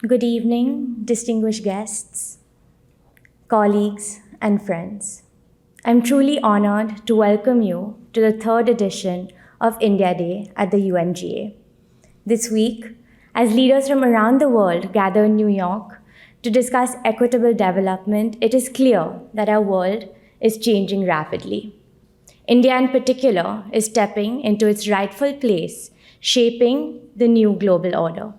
Good evening, distinguished guests, colleagues, and friends. I'm truly honored to welcome you to the third edition of India Day at the UNGA. This week, as leaders from around the world gather in New York to discuss equitable development, it is clear that our world is changing rapidly. India, in particular, is stepping into its rightful place, shaping the new global order.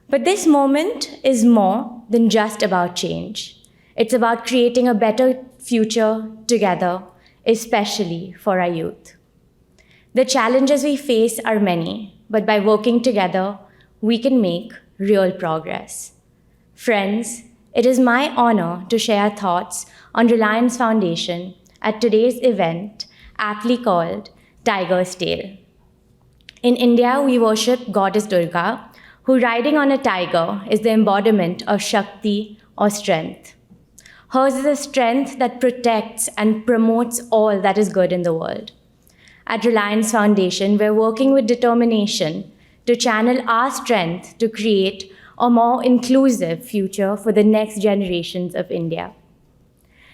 But this moment is more than just about change. It's about creating a better future together, especially for our youth. The challenges we face are many, but by working together, we can make real progress. Friends, it is my honor to share thoughts on Reliance Foundation at today's event, aptly called Tiger's Tail. In India, we worship Goddess Durga, who, riding on a tiger, is the embodiment of Shakti or strength. Hers is a strength that protects and promotes all that is good in the world. At Reliance Foundation, we're working with determination to channel our strength to create a more inclusive future for the next generations of India.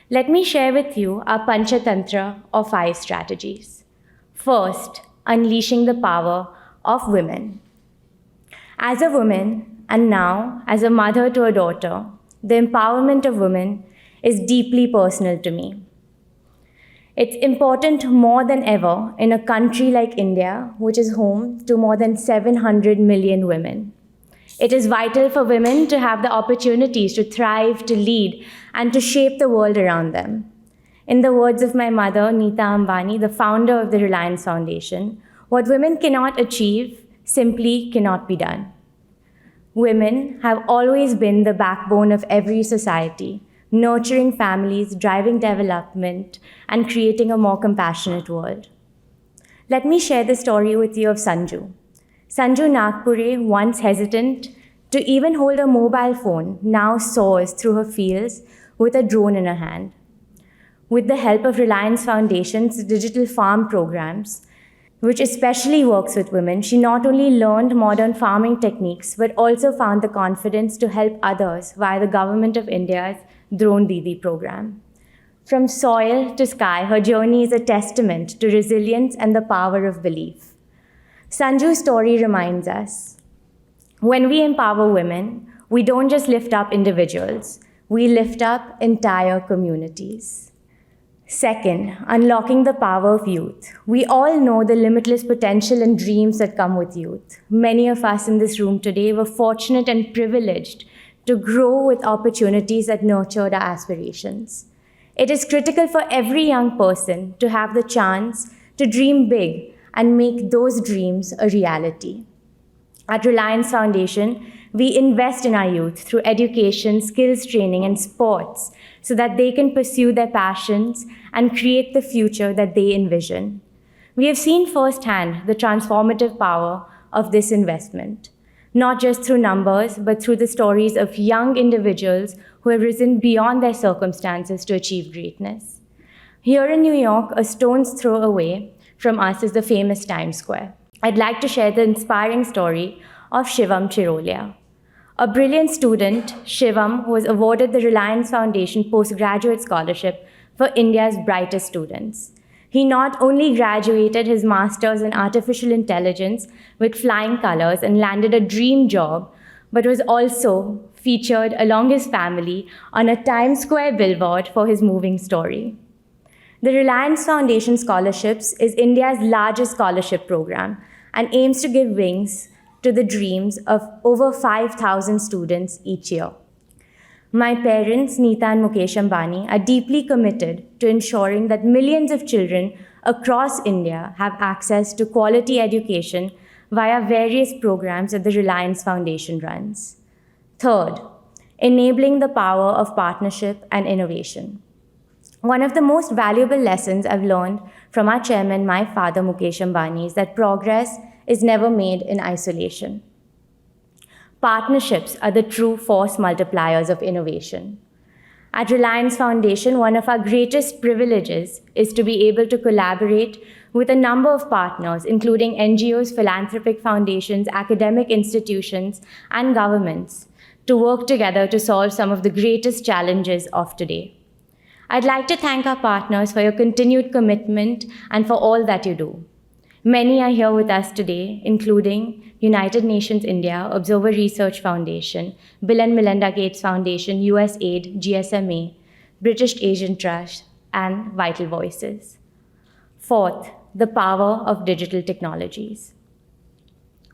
Let me share with you our Panchatantra or 5 strategies. First, unleashing the power of women. As a woman, and now as a mother to a daughter, the empowerment of women is deeply personal to me. It's important more than ever in a country like India, which is home to more than 700 million women. It is vital for women to have the opportunities to thrive, to lead, and to shape the world around them. In the words of my mother, Neeta Ambani, the founder of the Reliance Foundation, what women cannot achieve simply cannot be done. Women have always been the backbone of every society, nurturing families, driving development, and creating a more compassionate world. Let me share the story with you of Sanju. Sanju Nagpure, once hesitant to even hold a mobile phone, now soars through her fields with a drone in her hand. With the help of Reliance Foundation's digital farm programs, which especially works with women, she not only learned modern farming techniques, but also found the confidence to help others via the Government of India's Drone Didi program. From soil to sky, her journey is a testament to resilience and the power of belief. Sanju's story reminds us, when we empower women, we don't just lift up individuals, we lift up entire communities. Second, unlocking the power of youth. We all know the limitless potential and dreams that come with youth. Many of us in this room today were fortunate and privileged to grow with opportunities that nurtured our aspirations. It is critical for every young person to have the chance to dream big and make those dreams a reality. At Reliance Foundation, we invest in our youth through education, skills training, and sports so that they can pursue their passions and create the future that they envision. We have seen firsthand the transformative power of this investment, not just through numbers, but through the stories of young individuals who have risen beyond their circumstances to achieve greatness. Here in New York, a stone's throw away from us is the famous Times Square. I'd like to share the inspiring story of Shivam Chirolia. A brilliant student, Shivam was awarded the Reliance Foundation Postgraduate Scholarship for India's brightest students. He not only graduated his master's in artificial intelligence with flying colors and landed a dream job, but was also featured along his family on a Times Square billboard for his moving story. The Reliance Foundation Scholarships is India's largest scholarship program and aims to give wings to the dreams of over 5,000 students each year. My parents, Neeta and Mukesh Ambani, are deeply committed to ensuring that millions of children across India have access to quality education via various programs that the Reliance Foundation runs. Third, enabling the power of partnership and innovation. One of the most valuable lessons I've learned from our chairman, my father, Mukesh Ambani, is that progress is never made in isolation. Partnerships are the true force multipliers of innovation. At Reliance Foundation, one of our greatest privileges is to be able to collaborate with a number of partners, including NGOs, philanthropic foundations, academic institutions, and governments, to work together to solve some of the greatest challenges of today. I'd like to thank our partners for your continued commitment and for all that you do. Many are here with us today, including United Nations India, Observer Research Foundation, Bill and Melinda Gates Foundation, USAID, GSMA, British Asian Trust, and Vital Voices. Fourth, the power of digital technologies.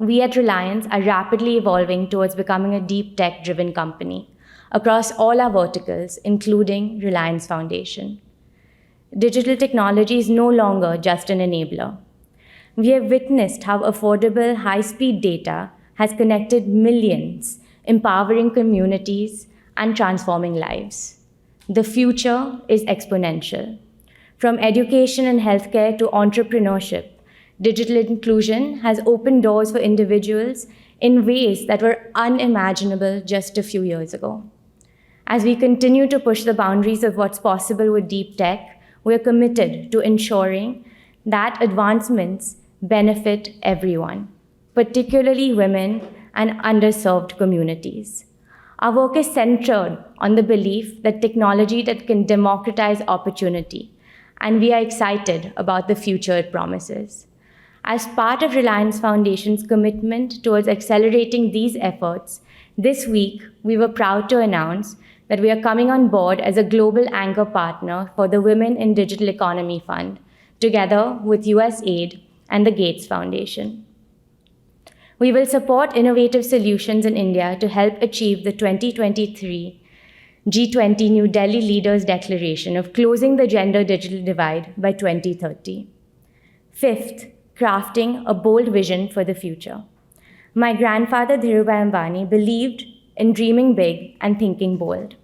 We at Reliance are rapidly evolving towards becoming a deep tech-driven company across all our verticals, including Reliance Foundation. Digital technology is no longer just an enabler. We have witnessed how affordable, high-speed data has connected millions, empowering communities and transforming lives. The future is exponential. From education and healthcare to entrepreneurship, digital inclusion has opened doors for individuals in ways that were unimaginable just a few years ago. As we continue to push the boundaries of what's possible with deep tech, we are committed to ensuring that advancements benefit everyone, particularly women and underserved communities. Our work is centered on the belief that technology that can democratize opportunity, and we are excited about the future it promises. As part of Reliance Foundation's commitment towards accelerating these efforts, this week we were proud to announce that we are coming on board as a global anchor partner for the Women in Digital Economy Fund, together with USAID and the Gates Foundation. We will support innovative solutions in India to help achieve the 2023 G20 New Delhi Leaders' Declaration of closing the gender digital divide by 2030. Fifth, crafting a bold vision for the future. My grandfather, Dhirubhai Ambani, believed in dreaming big and thinking bold.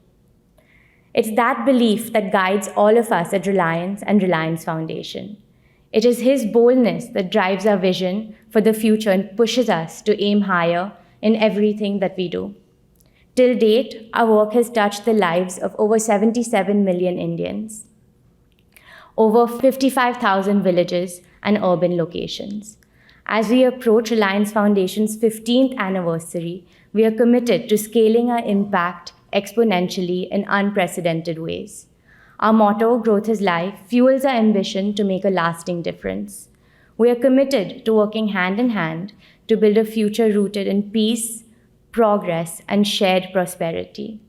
It's that belief that guides all of us at Reliance and Reliance Foundation. It is his boldness that drives our vision for the future and pushes us to aim higher in everything that we do. Till date, our work has touched the lives of over 77 million Indians, over 55,000 villages and urban locations. As we approach Reliance Foundation's 15th anniversary, we are committed to scaling our impact exponentially in unprecedented ways. Our motto, Growth is Life, fuels our ambition to make a lasting difference. We are committed to working hand in hand to build a future rooted in peace, progress, and shared prosperity.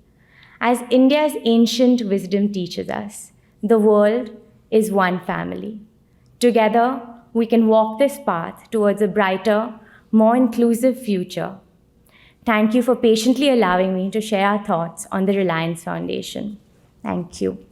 As India's ancient wisdom teaches us, the world is one family. Together, we can walk this path towards a brighter, more inclusive future. Thank you for patiently allowing me to share our thoughts on the Reliance Foundation. Thank you.